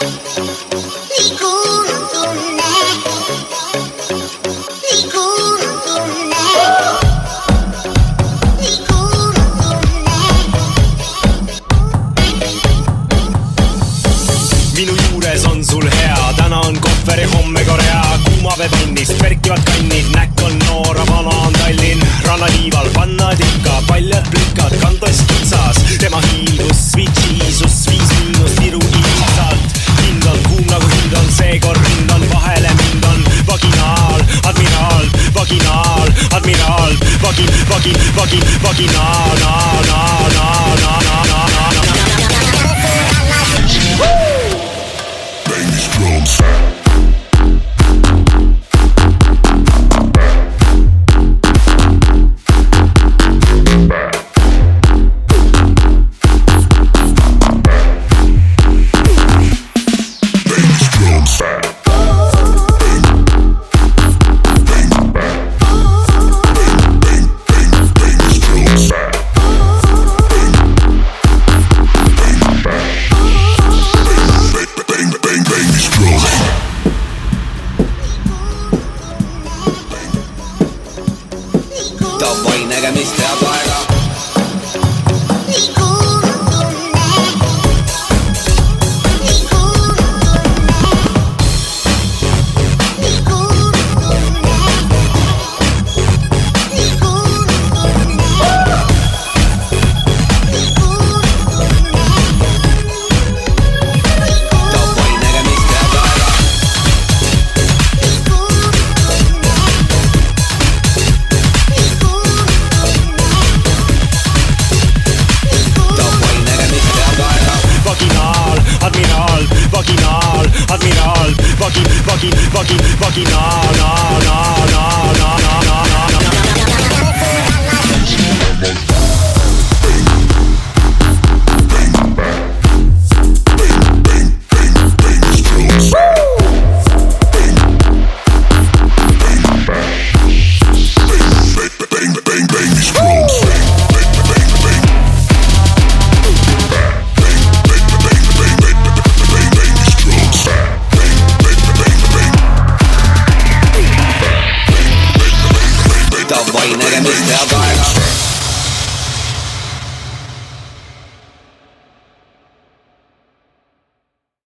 Minu juures on sul hea, täna on kohver ja homme Korea. Kuumavepannist perkivad kannid, näkk on noor, vana on Tallinn. Rannaliival pannad ikka paljad plikad, kantost kitsas. Tema hiilgus, viitsiisus, 5 – Viru iisalt. Hind on kuum nagu hind on, seekord rind on vahele mind on. Vaginaal, admiraal, vaginaal, admiraal, vaginaal, Davai nägemist, head aega! Vaginaal,